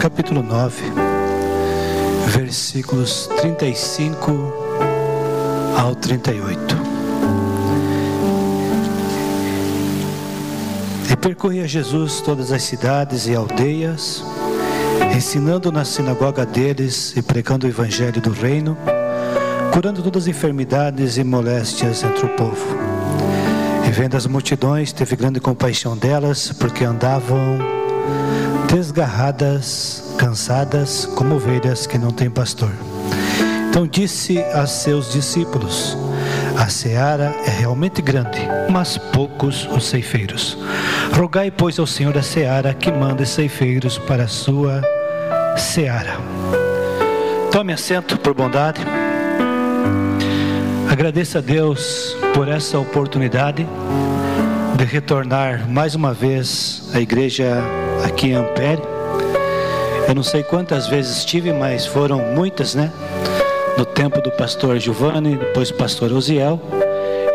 capítulo 9, versículos 35 ao 38. E percorria Jesus todas as cidades e aldeias, ensinando na sinagoga deles e pregando o evangelho do reino, curando todas as enfermidades e moléstias entre o povo. E vendo as multidões, teve grande compaixão delas, porque andavam desgarradas, cansadas, como ovelhas que não têm pastor. Então disse a seus discípulos: a seara é realmente grande, mas poucos os ceifeiros. Rogai, pois, ao Senhor da seara que mande ceifeiros para a sua seara. Tome assento por bondade. Agradeça a Deus por essa oportunidade de retornar mais uma vez à igreja aqui em Ampere. Eu não sei quantas vezes estive, mas foram muitas, né? No tempo do pastor Giovanni, depois do pastor Osiel,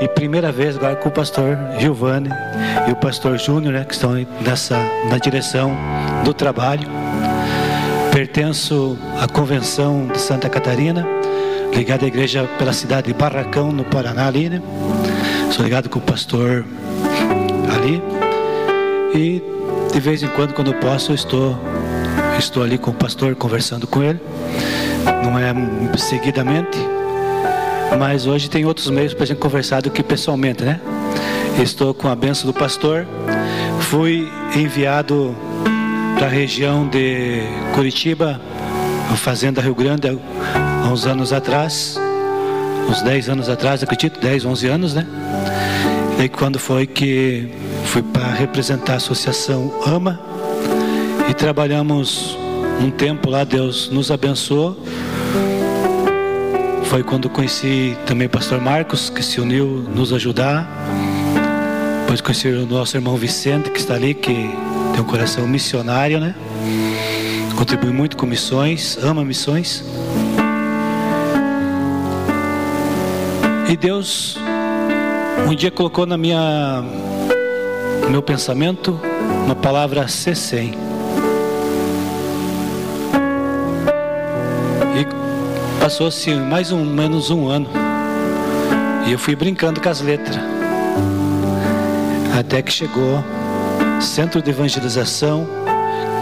e primeira vez agora com o pastor Giovanni e o pastor Júnior, né? Que estão na direção do trabalho. Pertenço à convenção de Santa Catarina, ligado à igreja pela cidade de Barracão, no Paraná ali, né? Sou ligado com o pastor ali. E de vez em quando eu posso, eu estou ali com o pastor, conversando com ele. Não é seguidamente, mas hoje tem outros meios para a gente conversar do que pessoalmente, né? Estou com a bênção do pastor. Fui enviado para a região de Curitiba, a Fazenda Rio Grande, há uns anos atrás, uns 10 anos atrás, acredito, 10, 11 anos, né? E quando foi que fui para representar a associação AMA, e trabalhamos um tempo lá, Deus nos abençoou. Foi quando conheci também o pastor Marcos, que se uniu nos ajudar. Depois conheci o nosso irmão Vicente, que está ali, que tem um coração missionário, né? Contribui muito com missões, ama missões. E Deus um dia colocou no meu pensamento uma palavra C100. E passou-se mais ou menos um ano, e eu fui brincando com as letras, até que chegou Centro de Evangelização,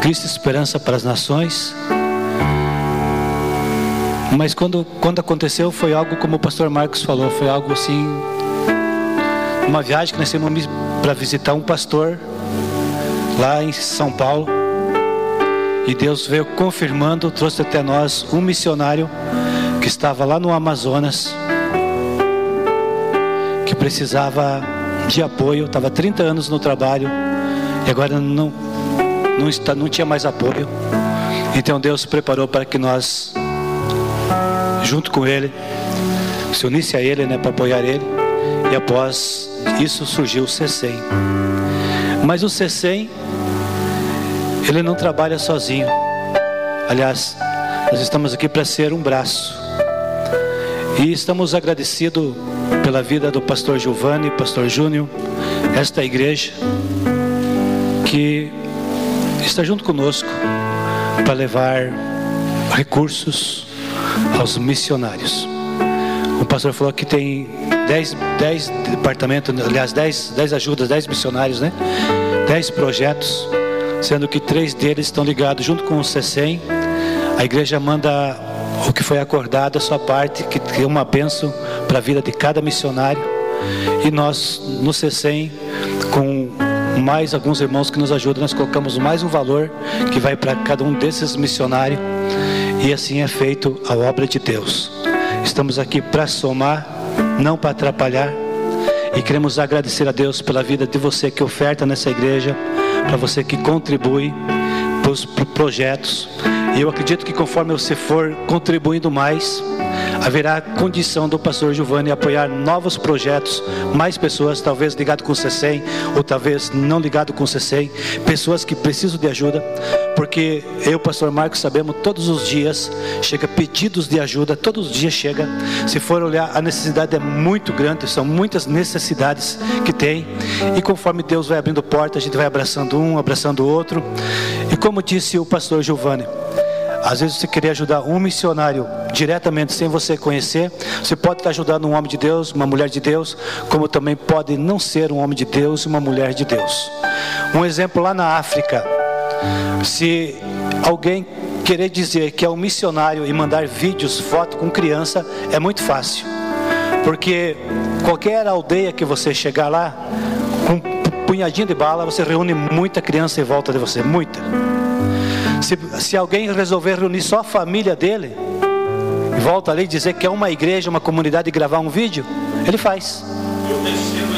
Cristo Esperança para as Nações. Mas quando aconteceu, foi algo como o pastor Marcos falou, foi algo assim, uma viagem que nós temos para visitar um pastor lá em São Paulo, e Deus veio confirmando, trouxe até nós um missionário que estava lá no Amazonas, que precisava de apoio, estava 30 anos no trabalho, e agora não tinha mais apoio. Então Deus preparou para que nós, junto com ele, se unisse a ele, né, para apoiar ele. E após isso surgiu o C100. Mas o C100, ele não trabalha sozinho. Aliás, nós estamos aqui para ser um braço. E estamos agradecidos pela vida do pastor Giovanni, pastor Júnior, esta igreja que está junto conosco para levar recursos aos missionários. O pastor falou que tem 10 departamentos, aliás 10 ajudas, 10 missionários, né? 10 projetos, sendo que 3 deles estão ligados junto com o C100. A igreja manda o que foi acordado, a sua parte, que é uma bênção para a vida de cada missionário. E nós, no C100, com mais alguns irmãos que nos ajudam, nós colocamos mais um valor que vai para cada um desses missionários. E assim é feito a obra de Deus. Estamos aqui para somar, não para atrapalhar. E queremos agradecer a Deus pela vida de você que oferta nessa igreja, para você que contribui para os projetos. E eu acredito que conforme você for contribuindo mais, haverá condição do pastor Giovanni apoiar novos projetos, mais pessoas, talvez ligado com o C100, ou talvez não ligado com o C100, pessoas que precisam de ajuda, porque eu e o pastor Marcos sabemos, todos os dias chega pedidos de ajuda, todos os dias chega. Se for olhar, a necessidade é muito grande, são muitas necessidades que tem, e conforme Deus vai abrindo porta, a gente vai abraçando um, abraçando o outro. E como disse o pastor Giovanni, Às vezes você queria ajudar um missionário diretamente, sem você conhecer. Você pode estar ajudando um homem de Deus, uma mulher de Deus, como também pode não ser um homem de Deus e uma mulher de Deus. Um exemplo lá na África, se alguém querer dizer que é um missionário e mandar vídeos, foto com criança, é muito fácil. Porque qualquer aldeia que você chegar lá, com um punhadinho de bala, você reúne muita criança em volta de você, muita. Se alguém resolver reunir só a família dele, e volta ali e dizer que é uma igreja, uma comunidade, e gravar um vídeo, ele faz. Eu recebo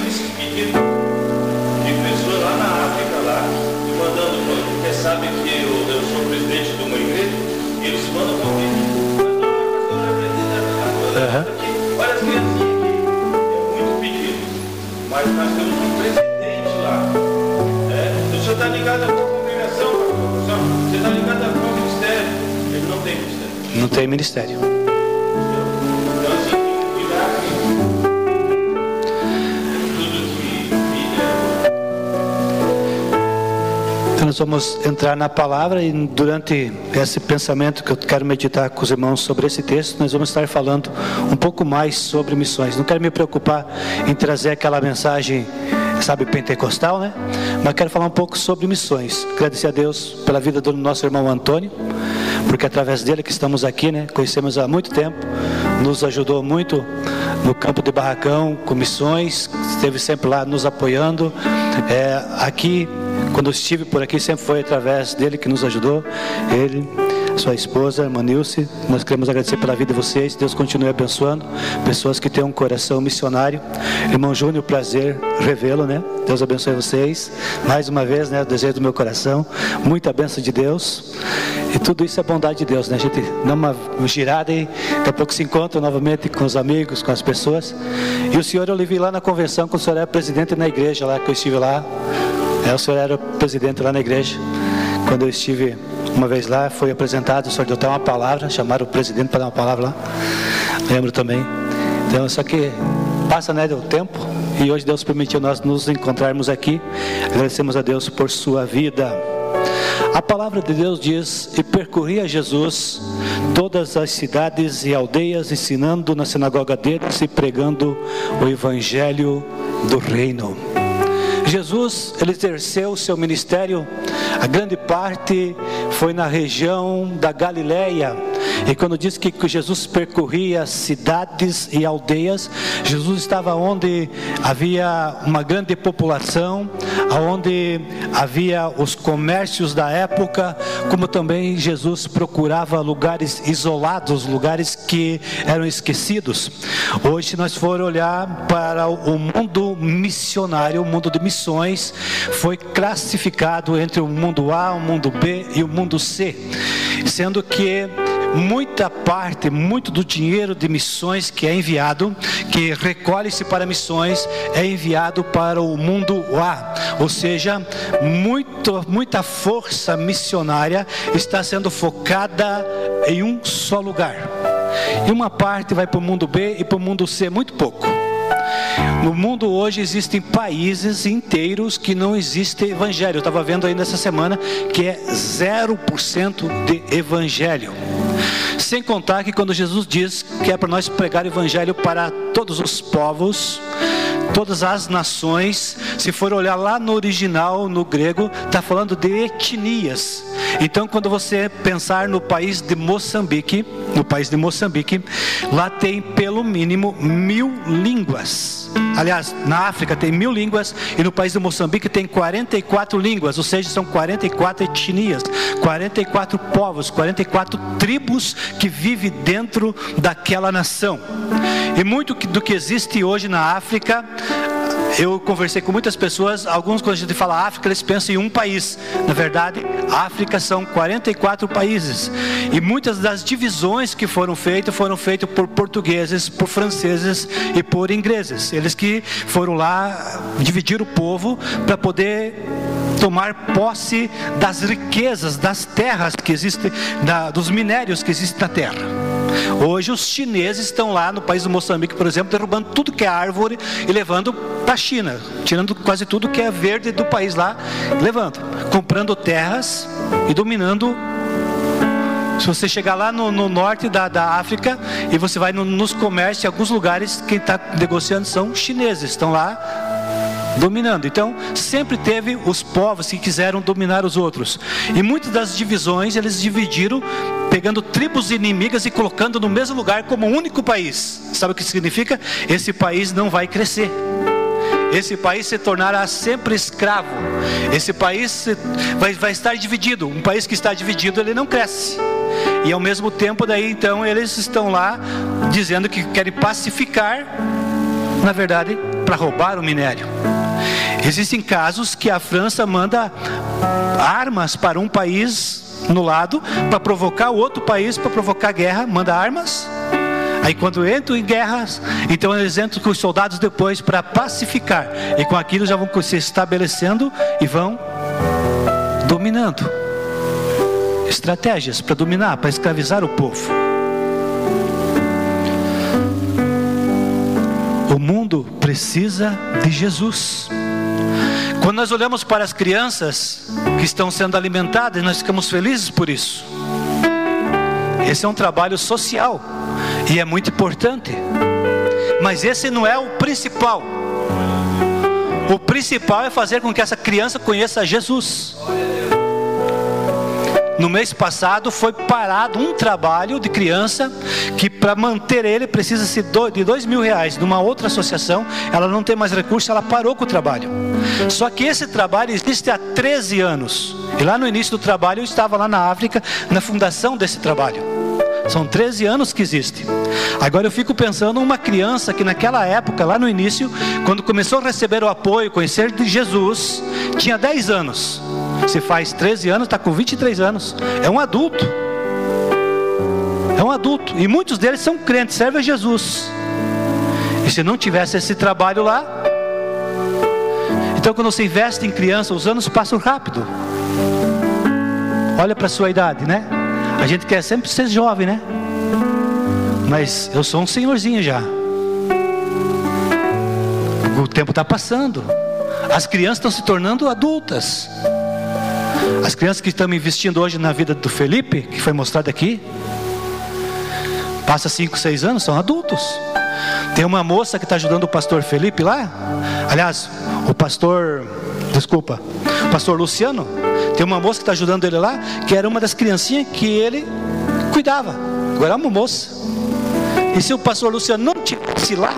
esse pedido de pessoas lá na África, lá, me mandando, porque sabem que eu sou presidente de uma igreja, e eles mandam convite. Olha as criancinhas aqui, é muito pedido, mas nós temos um presidente lá. O senhor está ligado a qual congregação? Você está ligado a qual ministério? Ele não tem ministério. Não tem ministério. Então assim, tem que cuidar tudo que Então nós vamos entrar na palavra, e durante esse pensamento que eu quero meditar com os irmãos sobre esse texto, nós vamos estar falando um pouco mais sobre missões. Não quero me preocupar em trazer aquela mensagem, sabe, pentecostal, né? Mas quero falar um pouco sobre missões. Agradecer a Deus pela vida do nosso irmão Antônio, porque através dele que estamos aqui, né? Conhecemos há muito tempo, nos ajudou muito no campo de Barracão, com missões, esteve sempre lá nos apoiando. Aqui, quando eu estive por aqui, sempre foi através dele que nos ajudou. Ele, sua esposa, irmã Nilce, nós queremos agradecer pela vida de vocês. Deus continue abençoando pessoas que têm um coração missionário. Irmão Júnior, prazer revê-lo, né? Deus abençoe vocês mais uma vez, né? O desejo do meu coração, muita bênção de Deus, e tudo isso é bondade de Deus, né? A gente dá uma girada e daqui a pouco se encontra novamente com os amigos, com as pessoas. E o senhor, eu lhe vi lá na convenção, quando o senhor era presidente na igreja lá, que eu estive lá. O senhor era presidente lá na igreja. Quando eu estive uma vez lá, foi apresentado, o senhor deu até uma palavra, chamaram o presidente para dar uma palavra lá, lembro também. Então, só que passa, né, o tempo, e hoje Deus permitiu nós nos encontrarmos aqui. Agradecemos a Deus por sua vida. A palavra de Deus diz: e percorria Jesus todas as cidades e aldeias, ensinando na sinagoga deles e pregando o evangelho do reino. Jesus, ele exerceu o seu ministério, a grande parte foi na região da Galileia. E quando diz que Jesus percorria cidades e aldeias, Jesus estava onde havia uma grande população, onde havia os comércios da época, como também Jesus procurava lugares isolados, lugares que eram esquecidos. Hoje, se nós for olhar para o mundo missionário, o mundo de missões, foi classificado entre o mundo A, o mundo B e o mundo C, sendo que muito do dinheiro de missões que é enviado, que recolhe-se para missões, é enviado para o mundo A, ou seja, muita força missionária está sendo focada em um só lugar, e uma parte vai para o mundo B e para o mundo C, muito pouco. No mundo hoje existem países inteiros que não existe evangelho. Eu estava vendo aí nessa semana que é 0% de evangelho. Sem contar que quando Jesus diz que é para nós pregar o evangelho para todos os povos, todas as nações, se for olhar lá no original, no grego, está falando de etnias. Então, quando você pensar no país de Moçambique, lá tem pelo mínimo 1000 línguas. Aliás, na África tem 1000 línguas, e no país de Moçambique tem 44 línguas, ou seja, são 44 etnias, 44 povos, 44 tribos que vivem dentro daquela nação. E muito do que existe hoje na África, eu conversei com muitas pessoas, alguns, quando a gente fala África, eles pensam em um país. Na verdade, a África são 44 países, e muitas das divisões que foram feitas por portugueses, por franceses e por ingleses. Eles que foram lá dividir o povo para poder tomar posse das riquezas, das terras que existem, dos minérios que existem na terra. Hoje os chineses estão lá no país do Moçambique, por exemplo, derrubando tudo que é árvore e levando para a China, tirando quase tudo que é verde do país lá, levando, comprando terras e dominando Se você chegar lá no norte da África e você vai nos comércios, em alguns lugares quem está negociando são chineses, estão lá dominando. Então sempre teve os povos que quiseram dominar os outros, e muitas das divisões eles dividiram pegando tribos inimigas e colocando no mesmo lugar como um único país. Sabe o que significa? Esse país não vai crescer, esse país se tornará sempre escravo, esse país vai estar dividido. Um país que está dividido, ele não cresce. E ao mesmo tempo daí então eles estão lá dizendo que querem pacificar, na verdade para roubar o minério. Existem casos que a França manda armas para um país no lado, para provocar o outro país, para provocar guerra, manda armas. Aí quando entram em guerras, então eles entram com os soldados depois para pacificar, e com aquilo já vão se estabelecendo e vão dominando. Estratégias para dominar, para escravizar o povo. O mundo precisa de Jesus. Quando nós olhamos para as crianças que estão sendo alimentadas, nós ficamos felizes por isso. Esse é um trabalho social e é muito importante, mas esse não é o principal. O principal é fazer com que essa criança conheça Jesus. No mês passado foi parado um trabalho de criança que para manter ele precisa-se de R$2.000. Numa outra associação, ela não tem mais recursos, ela parou com o trabalho. Só que esse trabalho existe há 13 anos. E lá no início do trabalho eu estava lá na África, na fundação desse trabalho. São 13 anos que existe. Agora eu fico pensando uma criança que naquela época, lá no início, quando começou a receber o apoio, conhecer de Jesus, tinha 10 anos. Se faz 13 anos, está com 23 anos. É um adulto. É um adulto. E muitos deles são crentes, servem a Jesus. E se não tivesse esse trabalho lá, então quando você investe em criança, os anos passam rápido. Olha para a sua idade, né? A gente quer sempre ser jovem, né? Mas eu sou um senhorzinho já. O tempo está passando. As crianças estão se tornando adultas. As crianças que estão investindo hoje na vida do Felipe, que foi mostrado aqui, passa 5, 6 anos, são adultos. Tem uma moça que está ajudando o pastor Felipe lá. Aliás, o pastor Luciano. Tem uma moça que está ajudando ele lá, que era uma das criancinhas que ele cuidava. Agora é uma moça. E se o pastor Luciano não tivesse lá,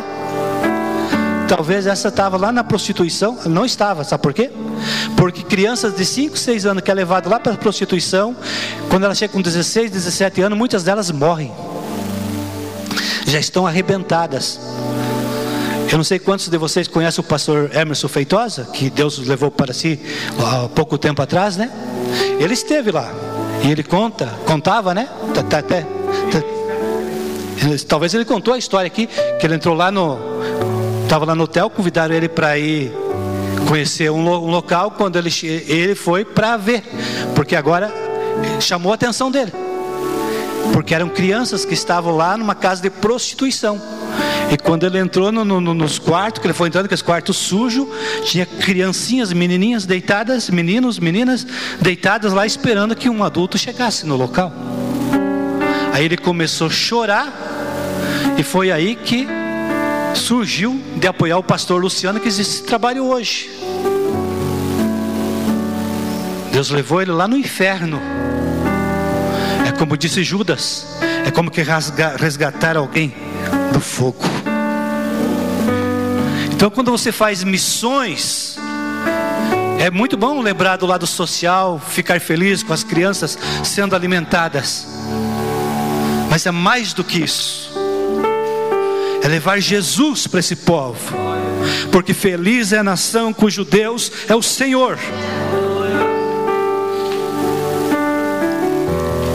talvez essa estava lá na prostituição. Não estava, sabe por quê? Porque crianças de 5, 6 anos que é levado lá para a prostituição, quando ela chega com 16, 17 anos, muitas delas morrem. Já estão arrebentadas. Eu não sei quantos de vocês conhecem o pastor Emerson Feitosa, que Deus levou para si há pouco tempo atrás, né? Ele esteve lá e ele contava, né? Talvez ele contou a história aqui, que ele entrou lá estava lá no hotel, convidaram ele para ir conhecer um local. Quando ele foi para ver, porque agora chamou a atenção dele, porque eram crianças que estavam lá numa casa de prostituição. E quando ele entrou nos quartos, que ele foi entrando com esse quarto sujo, tinha criancinhas, menininhas deitadas, meninos, meninas deitadas lá esperando que um adulto chegasse no local. Aí ele começou a chorar, e foi aí que surgiu de apoiar o pastor Luciano, que existe esse trabalho hoje. Deus levou ele lá no inferno. É como disse Judas, é como que resgatar alguém do fogo. Então quando você faz missões, é muito bom lembrar do lado social, ficar feliz com as crianças sendo alimentadas, mas é mais do que isso. É levar Jesus para esse povo, porque feliz é a nação cujo Deus é o Senhor.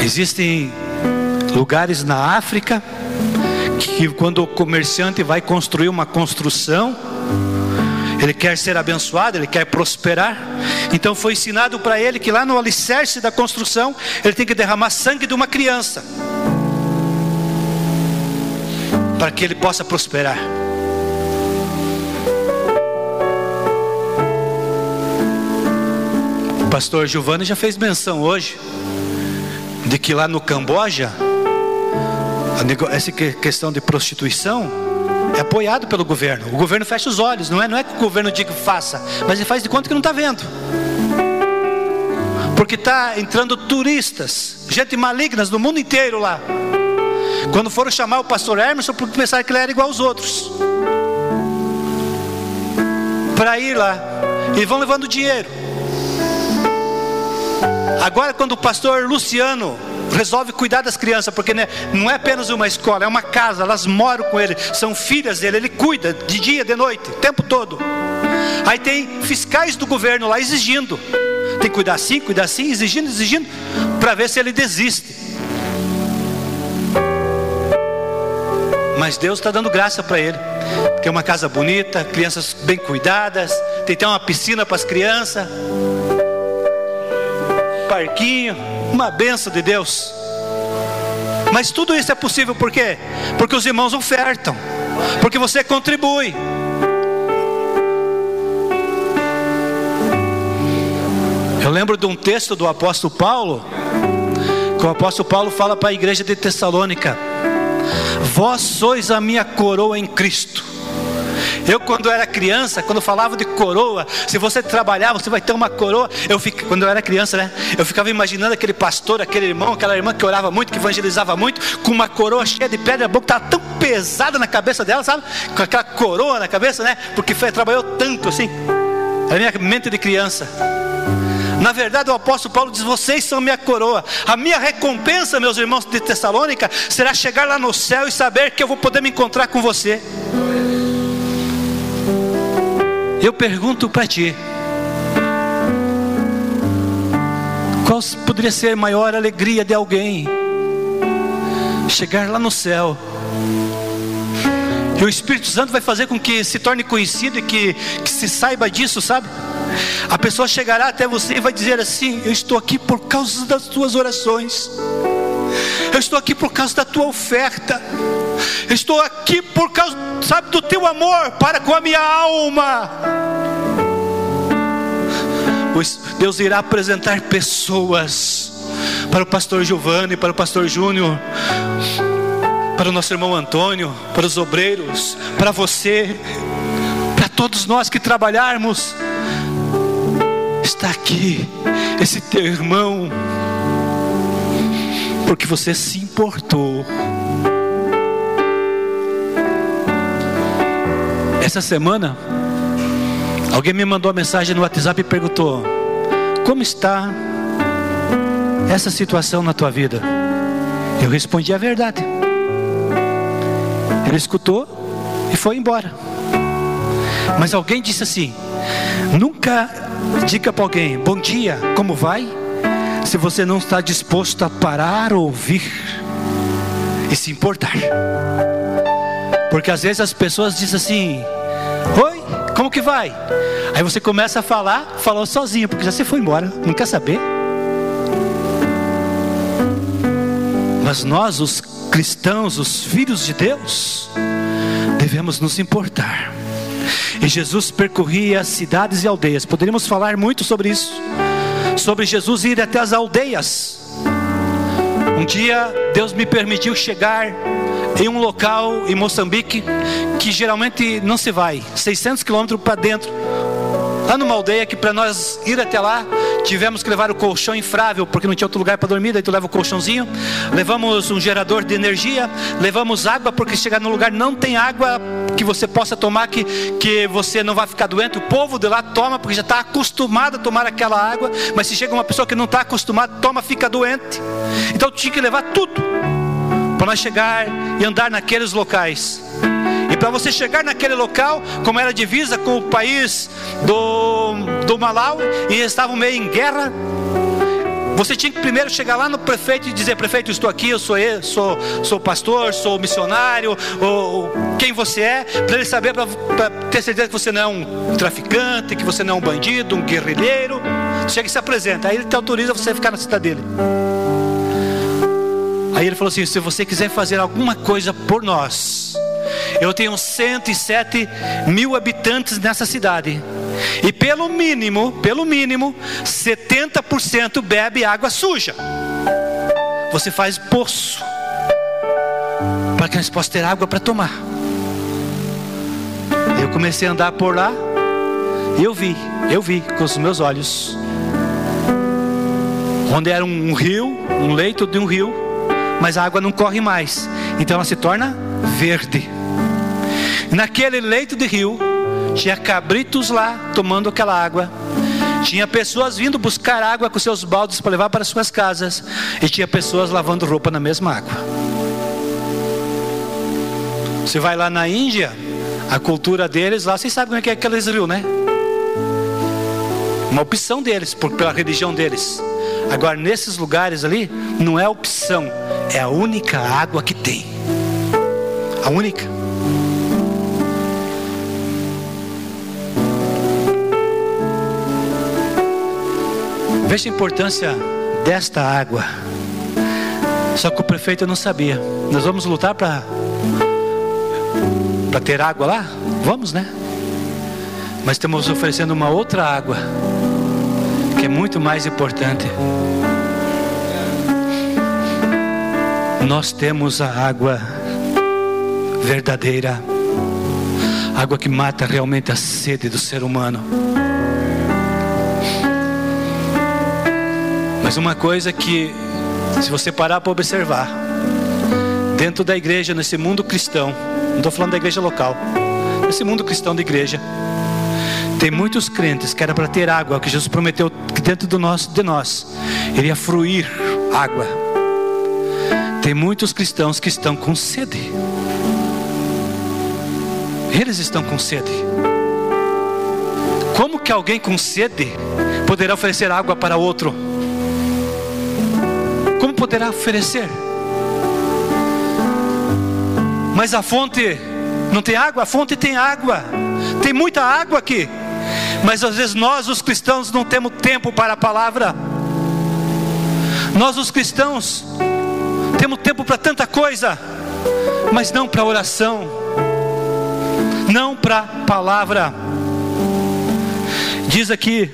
Existem lugares na África que quando o comerciante vai construir uma construção, ele quer ser abençoado, ele quer prosperar. Então foi ensinado para ele que lá no alicerce da construção, ele tem que derramar sangue de uma criança, para que ele possa prosperar. O pastor Giovanni já fez menção hoje de que lá no Camboja, essa questão de prostituição é apoiado pelo governo. O governo fecha os olhos, não é que o governo diga que faça, mas ele faz de conta que não está vendo. Porque está entrando turistas, gente malignas do mundo inteiro lá. Quando foram chamar o pastor Emerson, porque pensaram que ele era igual aos outros, para ir lá, e vão levando dinheiro. Agora quando o pastor Luciano resolve cuidar das crianças, porque não é apenas uma escola, é uma casa, elas moram com ele, são filhas dele, ele cuida de dia, de noite, o tempo todo. Aí tem fiscais do governo lá exigindo, tem que cuidar assim, exigindo, para ver se ele desiste. Mas Deus está dando graça para ele. Tem uma casa bonita, crianças bem cuidadas, tem até uma piscina para as crianças, parquinho, uma bênção de Deus. Mas tudo isso é possível por quê? Porque os irmãos ofertam, porque você contribui. Eu lembro de um texto do apóstolo Paulo, que o apóstolo Paulo fala para a igreja de Tessalônica: vós sois a minha coroa em Cristo. Eu, quando era criança, quando falava de coroa, se você trabalhar, você vai ter uma coroa. Quando eu era criança, eu ficava imaginando aquele pastor, aquele irmão, aquela irmã que orava muito, que evangelizava muito, com uma coroa cheia de pedra, a boca estava tão pesada na cabeça dela, sabe? Com aquela coroa na cabeça, porque trabalhou tanto assim. Era a minha mente de criança. Na verdade, o apóstolo Paulo diz: vocês são minha coroa. A minha recompensa, meus irmãos de Tessalônica, será chegar lá no céu e saber que eu vou poder me encontrar com você. Eu pergunto para ti, qual poderia ser a maior alegria de alguém? Chegar lá no céu, e o Espírito Santo vai fazer com que se torne conhecido e que se saiba disso, sabe? A pessoa chegará até você e vai dizer assim: eu estou aqui por causa das tuas orações, eu estou aqui por causa da tua oferta, eu estou aqui por causa, sabe, do teu amor para com a minha alma. Deus irá apresentar pessoas para o pastor Giovanni, para o pastor Júnior, para o nosso irmão Antônio, para os obreiros, para você, para todos nós que trabalharmos. Está aqui esse teu irmão, porque você se importou. Essa semana, alguém me mandou uma mensagem no WhatsApp e perguntou: como está essa situação na tua vida? Eu respondi a verdade. Ele escutou e foi embora. Mas alguém disse assim: nunca diga para alguém bom dia, como vai, se você não está disposto a parar, ouvir e se importar. Porque às vezes as pessoas dizem assim: oi, como que vai? Aí você começa a falou sozinho, porque já você foi embora, não quer saber. Mas nós, os cristãos, os filhos de Deus, devemos nos importar. E Jesus percorria cidades e aldeias. Poderíamos falar muito sobre isso, sobre Jesus ir até as aldeias. Um dia Deus me permitiu chegar em um local em Moçambique que geralmente não se vai, 600 quilômetros para dentro, lá numa aldeia que para nós ir até lá tivemos que levar o colchão infrável, porque não tinha outro lugar para dormir. Daí tu leva o colchãozinho, levamos um gerador de energia, levamos água, porque chegar no lugar não tem água que você possa tomar, que você não vai ficar doente. O povo de lá toma, porque já está acostumado a tomar aquela água, mas se chega uma pessoa que não está acostumada, toma, fica doente. Então tu tinha que levar tudo para nós chegar e andar naqueles locais. E para você chegar naquele local, como era divisa com o país do Malawi, e eles estavam meio em guerra, você tinha que primeiro chegar lá no prefeito e dizer: prefeito, eu estou aqui, eu sou pastor, sou missionário, ou quem você é, para ele saber, para ter certeza que você não é um traficante, que você não é um bandido, um guerrilheiro. Chega e se apresenta, aí ele te autoriza você a ficar na cidade dele. Aí ele falou assim: se você quiser fazer alguma coisa por nós, eu tenho 107 mil habitantes nessa cidade, e pelo mínimo 70% bebe água suja. você faz poço para que nós possamos ter água para tomar. Eu comecei a andar por lá e eu vi com os meus olhos onde era um rio, um leito de um rio, mas a água não corre mais, então ela se torna verde. Naquele leito de rio tinha cabritos lá tomando aquela água, tinha pessoas vindo buscar água com seus baldes para levar para suas casas, e tinha pessoas lavando roupa na mesma água. Você vai lá na Índia, a cultura deles lá, vocês sabem como é que é aqueles rios, né? Uma opção deles, pela religião deles. Agora nesses lugares ali, não é opção, é a única água que tem. A única. Veja a importância desta água. Só que o prefeito não sabia. Nós vamos lutar para ter água lá? Vamos, né? Mas estamos oferecendo uma outra água, que é muito mais importante. Nós temos a água verdadeira, água que mata realmente a sede do ser humano. Mas uma coisa que, se você parar para observar, dentro da igreja, nesse mundo cristão, não estou falando da igreja local, nesse mundo cristão de igreja, tem muitos crentes que era para ter água, que Jesus prometeu que dentro de nós iria fluir água. Tem muitos cristãos que estão com sede. Eles estão com sede. Como que alguém com sede poderá oferecer água para outro? Como poderá oferecer? Mas a fonte não tem água? A fonte tem água. Tem muita água aqui. Mas às vezes nós, os cristãos, não temos tempo para a palavra. Nós, os cristãos, temos tempo para tanta coisa, mas não para oração, não para a palavra. Diz aqui: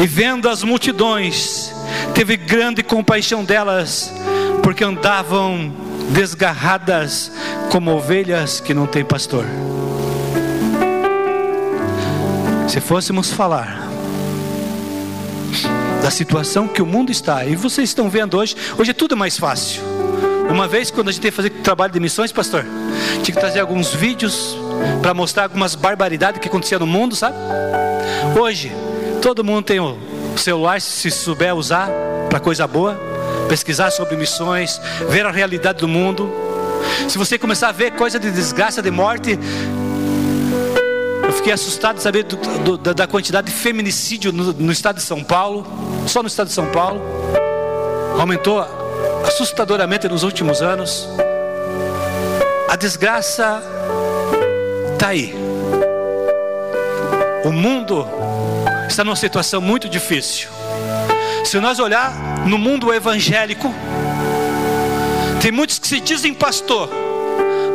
e vendo as multidões, teve grande compaixão delas, porque andavam desgarradas como ovelhas que não têm pastor. Se fôssemos falar da situação que o mundo está, e vocês estão vendo hoje é tudo mais fácil. Uma vez, quando a gente ia fazer trabalho de missões, pastor, tinha que trazer alguns vídeos para mostrar algumas barbaridades que acontecia no mundo, sabe? Hoje, todo mundo tem o celular, se souber usar para coisa boa, pesquisar sobre missões, ver a realidade do mundo. Se você começar a ver coisa de desgraça, de morte, eu fiquei assustado de saber da quantidade de feminicídio no estado de São Paulo. Só no estado de São Paulo aumentou assustadoramente nos últimos anos. A desgraça está aí. O mundo está numa situação muito difícil. Se nós olhar no mundo evangélico, tem muitos que se dizem pastor,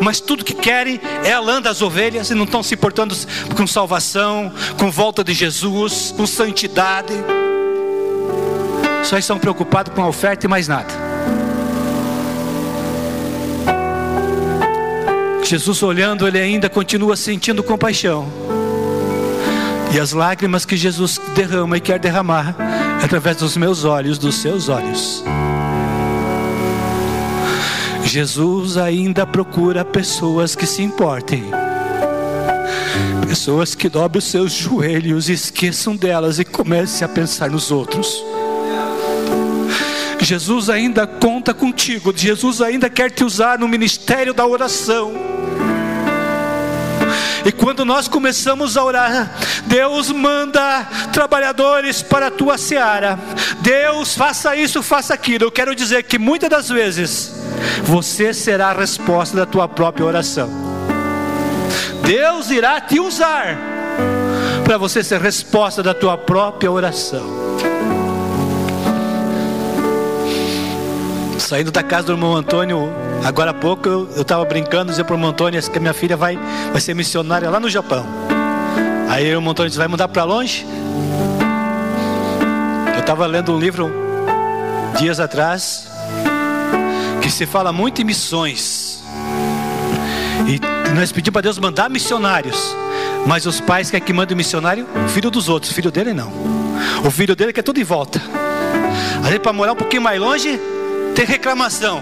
mas tudo que querem é a lã das ovelhas, e não estão se importando com salvação, com volta de Jesus, com santidade. Só estão preocupados com a oferta e mais nada. Jesus, olhando, ele ainda continua sentindo compaixão, e as lágrimas que Jesus derrama e quer derramar é através dos meus olhos, dos seus olhos. Jesus ainda procura pessoas que se importem, pessoas que dobrem os seus joelhos e esqueçam delas e comecem a pensar nos outros. Jesus ainda conta contigo. Jesus ainda quer te usar no ministério da oração. E quando nós começamos a orar, Deus manda trabalhadores para a tua seara. Deus, faça isso, faça aquilo. Eu quero dizer que muitas das vezes você será a resposta da tua própria oração. Deus irá te usar para você ser resposta da tua própria oração. Saindo da casa do irmão Antônio, agora há pouco eu estava brincando, dizia para o irmão Antônio que a minha filha vai ser missionária lá no Japão. Aí o irmão Antônio disse: vai mudar para longe? Eu estava lendo um livro dias atrás, que se fala muito em missões, e nós pedimos para Deus mandar missionários, mas os pais querem que mande o missionário, filho dos outros, filho dele não. O filho dele quer tudo em volta. Aí para morar um pouquinho mais longe, tem reclamação.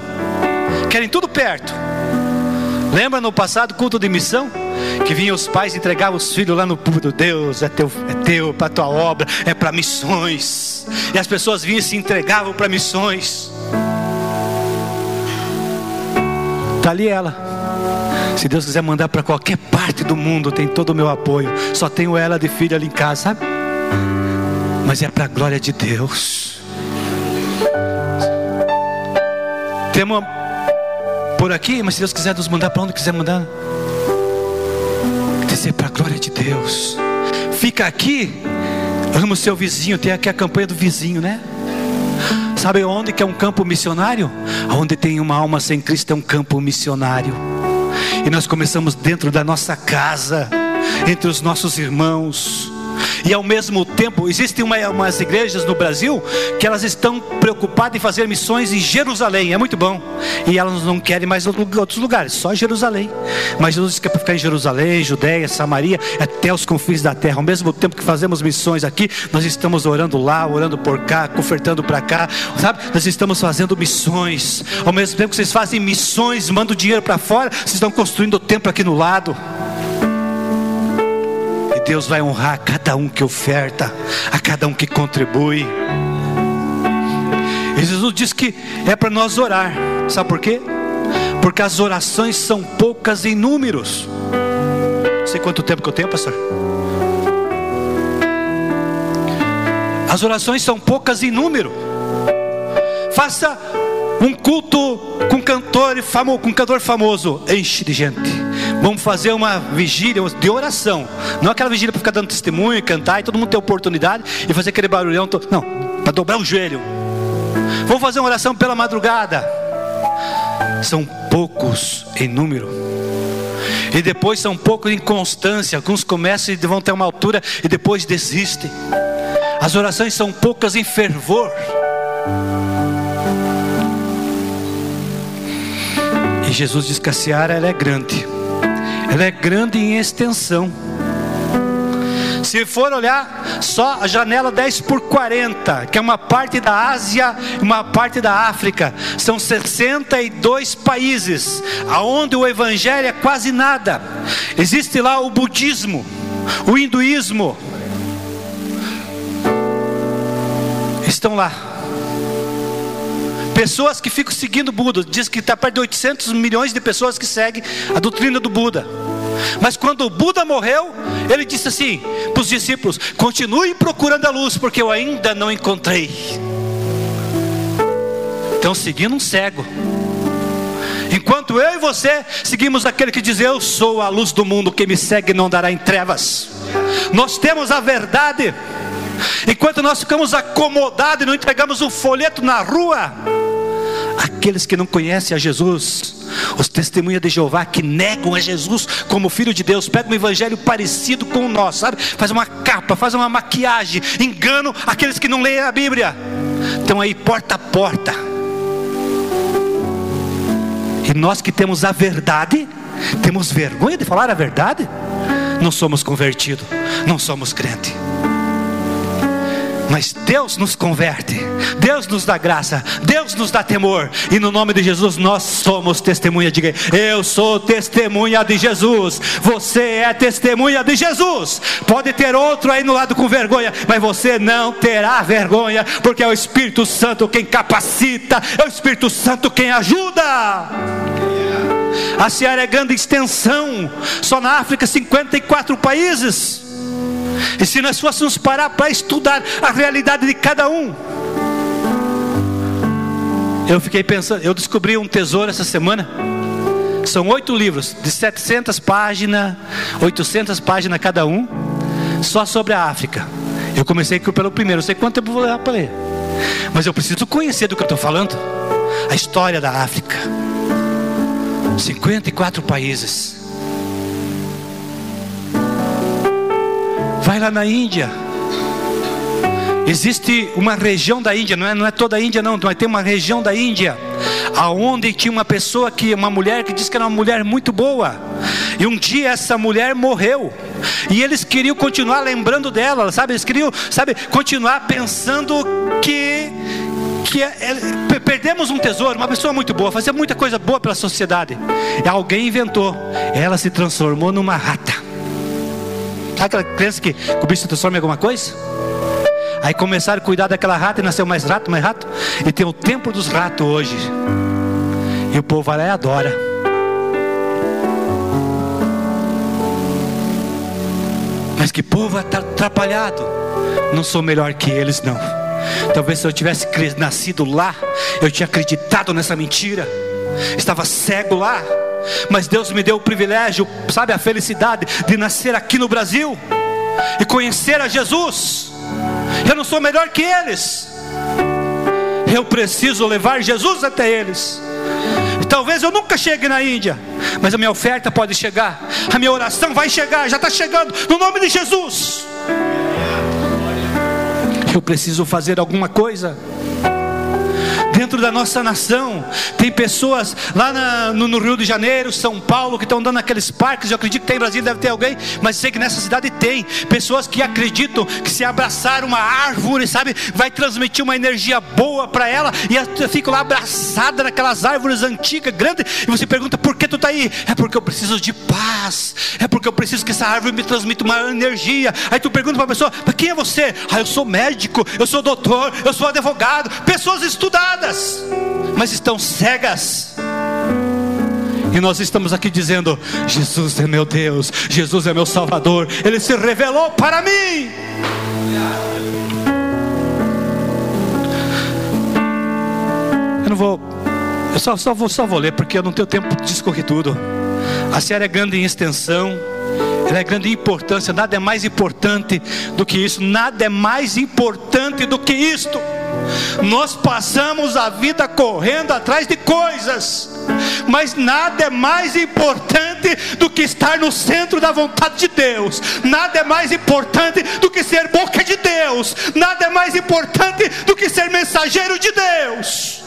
Querem tudo perto. Lembra no passado, culto de missão? Que vinham os pais e entregavam os filhos lá no púlpito. Deus é teu, para a tua obra, é para missões. E as pessoas vinham e se entregavam para missões. Está ali ela. Se Deus quiser mandar para qualquer parte do mundo, tem todo o meu apoio. Só tenho ela de filha ali em casa, sabe? Mas é para a glória de Deus. Temos por aqui, mas se Deus quiser nos mandar para onde quiser mandar, tem que ser para a glória de Deus. Fica aqui, ama o seu vizinho. Tem aqui a campanha do vizinho, né? Sabe onde que é um campo missionário? Onde tem uma alma sem Cristo é um campo missionário. E nós começamos dentro da nossa casa, entre os nossos irmãos. E ao mesmo tempo, existem umas igrejas no Brasil que elas estão preocupadas em fazer missões em Jerusalém. É muito bom. E elas não querem mais outros lugares, só Jerusalém. Mas Jesus disse que é para ficar em Jerusalém, Judeia, Samaria, até os confins da terra. Ao mesmo tempo que fazemos missões aqui, nós estamos orando lá, orando por cá, convertendo para cá, sabe? Nós estamos fazendo missões. Ao mesmo tempo que vocês fazem missões, mandam dinheiro para fora, vocês estão construindo o templo aqui no lado. Deus vai honrar a cada um que oferta, a cada um que contribui. E Jesus diz que é para nós orar. Sabe por quê? Porque as orações são poucas em números. Não sei quanto tempo que eu tenho, pastor. As orações são poucas em número. Faça um culto com cantor famoso, enche de gente. Vamos fazer uma vigília de oração. Não aquela vigília para ficar dando testemunho e cantar e todo mundo ter oportunidade e fazer aquele barulhão. Não, para dobrar o joelho. Vamos fazer uma oração pela madrugada. São poucos em número. E depois são poucos em constância. Alguns começam e vão até uma altura e depois desistem. As orações são poucas em fervor. E Jesus diz que a seara ela é grande. Ela é grande em extensão. Se for olhar só a janela 10x40, que é uma parte da Ásia e uma parte da África, são 62 países, aonde o evangelho é quase nada. Existe lá o budismo, o hinduísmo, estão lá. Pessoas que ficam seguindo o Buda. Diz que está perto de 800 milhões de pessoas que seguem a doutrina do Buda. Mas quando o Buda morreu, ele disse assim para os discípulos: continuem procurando a luz, porque eu ainda não encontrei. Estão seguindo um cego. Enquanto eu e você seguimos aquele que diz: eu sou a luz do mundo, quem me segue não andará em trevas. Nós temos a verdade. Enquanto nós ficamos acomodados e não entregamos um folheto na rua, aqueles que não conhecem a Jesus, os testemunhas de Jeová que negam a Jesus como Filho de Deus, pegam um evangelho parecido com o nosso, sabe? Faz uma capa, faz uma maquiagem, enganam aqueles que não leem a Bíblia. Estão aí porta a porta. E nós que temos a verdade, temos vergonha de falar a verdade? Não somos convertidos, não somos crentes. Mas Deus nos converte, Deus nos dá graça, Deus nos dá temor. E no nome de Jesus nós somos testemunha. Diga: eu sou testemunha de Jesus. Você é testemunha de Jesus. Pode ter outro aí no lado com vergonha, mas você não terá vergonha, porque é o Espírito Santo quem capacita, é o Espírito Santo quem ajuda. A seara é grande extensão. Só na África 54 países. E se nós fôssemos parar para estudar a realidade de cada um, eu fiquei pensando, eu descobri um tesouro essa semana. São 8 livros de 700 páginas, 800 páginas cada um, só sobre a África. Eu comecei pelo primeiro, não sei quanto tempo vou levar para ler, mas eu preciso conhecer do que eu estou falando. A história da África. 54 países. Vai lá na Índia, Existe uma região da Índia, não é toda a Índia não, mas tem uma região da Índia aonde tinha uma mulher que disse que era uma mulher muito boa. E um dia essa mulher morreu. E eles queriam continuar lembrando dela, sabe? Eles queriam, continuar pensando que perdemos um tesouro, uma pessoa muito boa, fazia muita coisa boa pela sociedade. E alguém inventou, ela se transformou numa rata. Sabe aquela criança que o bicho se transforma em alguma coisa? Aí começaram a cuidar daquela rata e nasceu mais rato. E tem o templo dos ratos hoje. E o povo vai lá e adora. Mas que povo atrapalhado. Não sou melhor que eles não. Talvez se eu tivesse nascido lá, eu tinha acreditado nessa mentira. Estava cego lá. Mas Deus me deu o privilégio, a felicidade de nascer aqui no Brasil e conhecer a Jesus. Eu não sou melhor que eles. Eu preciso levar Jesus até eles. Talvez eu nunca chegue na Índia, mas a minha oferta pode chegar. A minha oração vai chegar, já está chegando, no nome de Jesus. Eu preciso fazer alguma coisa. Dentro da nossa nação, tem pessoas lá no Rio de Janeiro, São Paulo, que estão dando aqueles parques. Eu acredito que tem em Brasília, deve ter alguém, mas sei que nessa cidade tem pessoas que acreditam que se abraçar uma árvore, vai transmitir uma energia boa para ela. E eu fico lá abraçada naquelas árvores antigas, grandes. E você pergunta, por que tu está aí? É porque eu preciso de paz. É porque eu preciso que essa árvore me transmita uma energia. Aí tu pergunta para a pessoa, mas quem é você? Eu sou médico, eu sou doutor, eu sou advogado. Pessoas estudadas, mas estão cegas. E nós estamos aqui dizendo, Jesus é meu Deus, Jesus é meu Salvador, Ele se revelou para mim. Eu só vou ler, porque eu não tenho tempo de discorrer tudo. A série é grande em extensão, ela é grande em importância. Nada é mais importante do que isso. Nada é mais importante do que isto. Nós passamos a vida correndo atrás de coisas, mas nada é mais importante do que estar no centro da vontade de Deus. Nada é mais importante do que ser boca de Deus. Nada é mais importante do que ser mensageiro de Deus.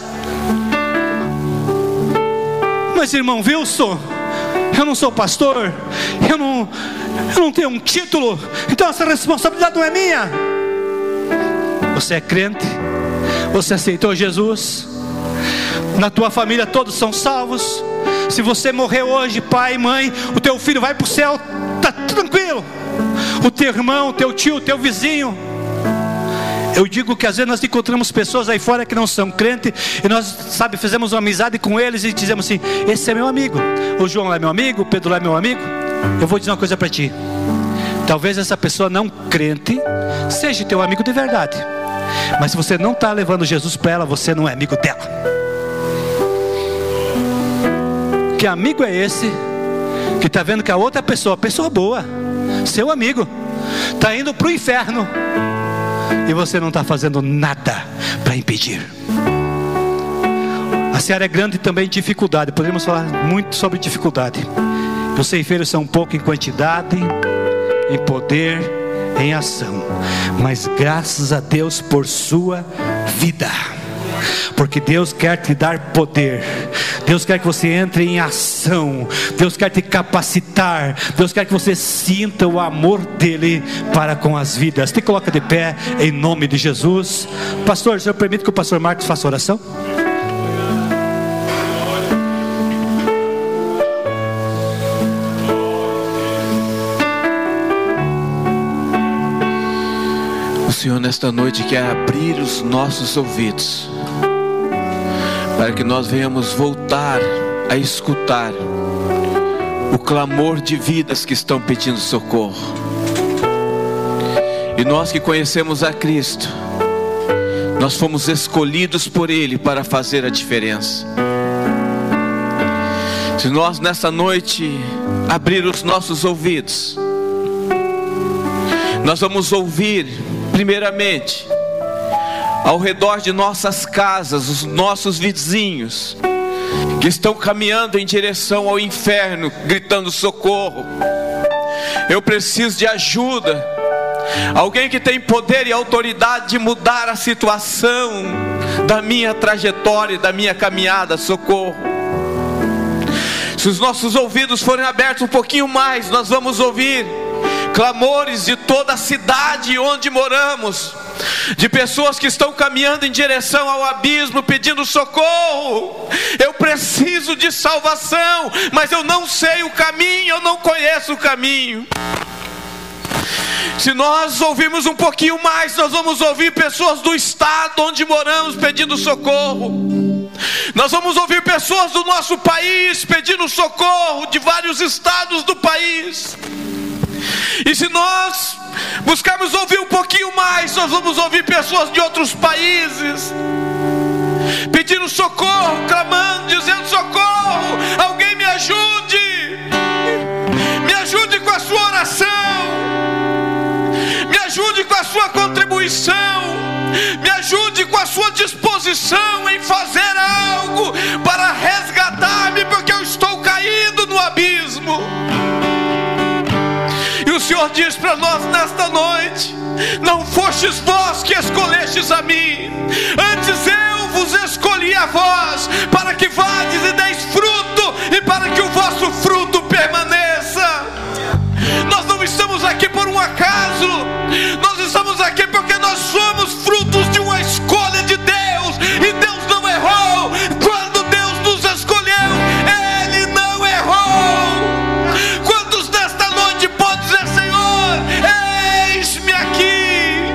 Mas irmão Wilson, eu não sou pastor, eu não tenho um título, então essa responsabilidade não é minha. Você é crente? Você aceitou Jesus? Na tua família todos são salvos? Se você morrer hoje, pai, mãe, o teu filho vai para o céu, está tranquilo. O teu irmão, o teu tio, o teu vizinho. Eu digo que às vezes nós encontramos pessoas aí fora que não são crentes, e nós, fizemos uma amizade com eles e dizemos assim, esse é meu amigo. O João é meu amigo, o Pedro é meu amigo. Eu vou dizer uma coisa para ti. Talvez essa pessoa não crente seja teu amigo de verdade, mas se você não está levando Jesus para ela, você não é amigo dela. Que amigo é esse que está vendo que a outra pessoa boa, seu amigo, está indo para o inferno, e você não está fazendo nada para impedir? A seara é grande também em dificuldade. Podemos falar muito sobre dificuldade. Os ceifeiros são pouco em quantidade, em poder, em ação, mas graças a Deus por sua vida, porque Deus quer te dar poder. Deus quer que você entre em ação. Deus quer te capacitar. Deus quer que você sinta o amor dele para com as vidas. Te coloca de pé em nome de Jesus. Pastor, o senhor permite que o pastor Marcos faça oração? O Senhor nesta noite quer abrir os nossos ouvidos, para que nós venhamos voltar a escutar o clamor de vidas que estão pedindo socorro. E nós que conhecemos a Cristo, nós fomos escolhidos por Ele para fazer a diferença. Se nós nessa noite abrir os nossos ouvidos, nós vamos ouvir primeiramente ao redor de nossas casas, os nossos vizinhos que estão caminhando em direção ao inferno, gritando socorro. Eu preciso de ajuda. alguém que tem poder e autoridade de mudar a situação da minha trajetória, da minha caminhada. Socorro. Se os nossos ouvidos forem abertos um pouquinho mais, nós vamos ouvir clamores de toda a cidade onde moramos, de pessoas que estão caminhando em direção ao abismo, pedindo socorro. Eu preciso de salvação, mas eu não sei o caminho, eu não conheço o caminho. Se nós ouvirmos um pouquinho mais, nós vamos ouvir pessoas do estado onde moramos pedindo socorro. Nós vamos ouvir pessoas do nosso país pedindo socorro, de vários estados do país. E se nós buscarmos ouvir um pouquinho mais, nós vamos ouvir pessoas de outros países pedindo socorro, clamando, dizendo: socorro, alguém me ajude, me ajude com a sua oração, me ajude com a sua contribuição, me ajude com a sua disposição em fazer algo para resgatar-me, porque eu estou caindo no abismo. E o Senhor diz para nós nesta noite: não fostes vós que escolhestes a mim, antes eu vos escolhi a vós, para que vades e deis fruto, e para que o vosso fruto permaneça. Nós não estamos aqui por um acaso, nós estamos aqui porque nós somos frutos de uma escolha de Deus, e Deus não errou. Quando Deus nos escolheu, Ele não errou. Quantos nesta noite podem dizer: Senhor, eis-me aqui?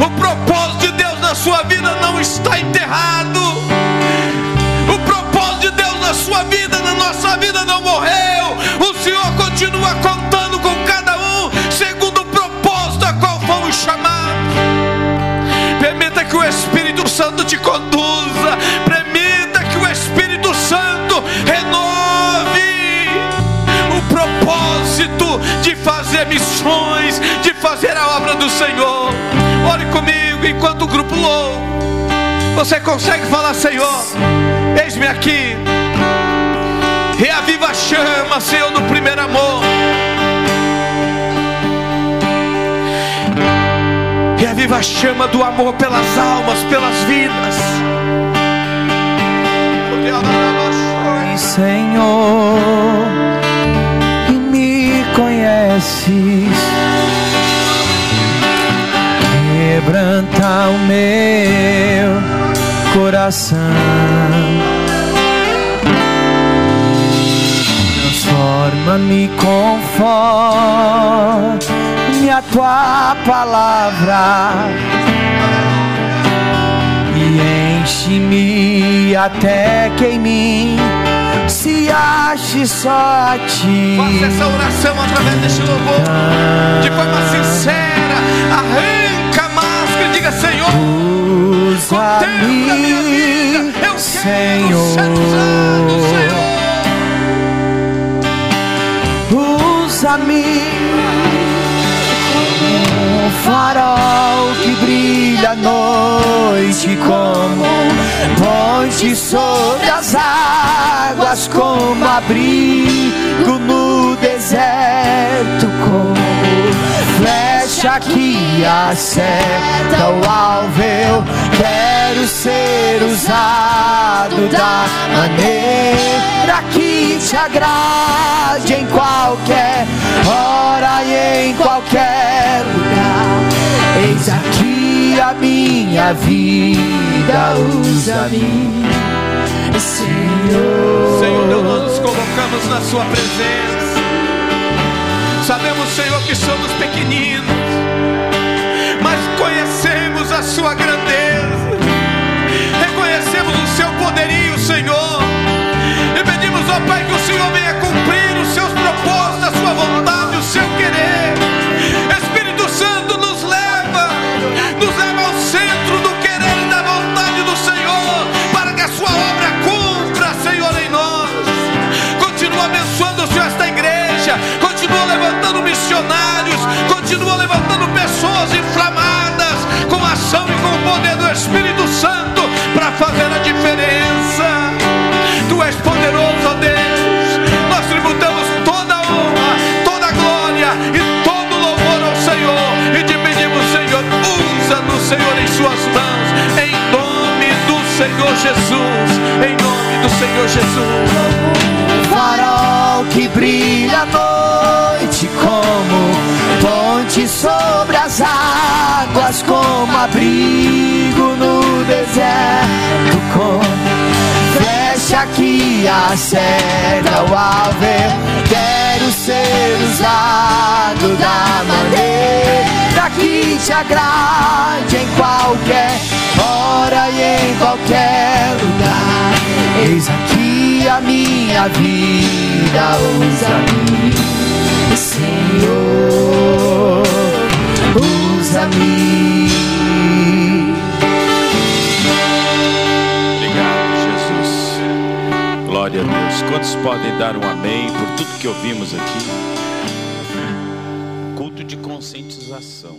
O propósito de Deus na sua vida não está enterrado. O propósito de Deus na sua vida, na nossa vida, não morreu. O Senhor continua contando com cada um segundo o propósito a qual fomos chamados. Permita que o Espírito Santo te conduza. Permita que o Espírito Santo renove o propósito de fazer missões, de fazer a obra do Senhor. Ore comigo enquanto o grupo louva. Você consegue falar: Senhor, eis-me aqui. Reaviva a chama, Senhor, do primeiro amor. Reaviva a chama do amor pelas almas, pelas vidas. Senhor, e me conheces, quebranta o meu coração, transforma-me conforme a tua palavra e enche-me até que em mim se ache só a ti. Faça essa oração através deste louvor, de forma sincera. Arranca a máscara e diga: Senhor, contempla minha vida. Eu quero ser usado, Senhor. Usa-me como um farol que brilha à noite, como ponte sobre as águas, como abrigo no deserto, como flecha que acerta o alvo. Eu quero ser usado da maneira que te agrade, em qualquer hora e em qualquer lugar. Eis aqui a minha vida, usa-me, Senhor. Senhor Deus, nós nos colocamos na sua presença. Sabemos, Senhor, que somos pequeninos, mas conhecemos a sua grandeza, reconhecemos o seu poderio, Senhor, e pedimos ao Pai que o Senhor venha cumprir os seus propósitos, a sua vontade, o seu querer. Espírito Santo, nos leva ao centro do querer e da vontade do Senhor, para que a sua obra cumpra, Senhor, em nós. Continua abençoando, Senhor, esta igreja, continua levantando missionários, continua levantando pessoas inflamadas com a ação e com o poder do Espírito Santo para fazer a diferença. Tu és poderoso. poderoso, ó Deus. Nós tributamos toda a honra, toda a glória e todo o louvor ao Senhor. E te pedimos, Senhor, usa-nos, Senhor, em suas mãos, em nome do Senhor Jesus, em nome do Senhor Jesus. Farol que brilha à noite, como ponte sobre as águas, como abrigo no deserto, como flecha que acerta o alvo. Quero ser usado da maneira que te agrade, em qualquer hora e em qualquer lugar. Eis aqui a minha vida, usa-me, Senhor, usa-me. Obrigado, Jesus. Glória a Deus. Quantos podem dar um amém por tudo que ouvimos aqui? Culto de conscientização.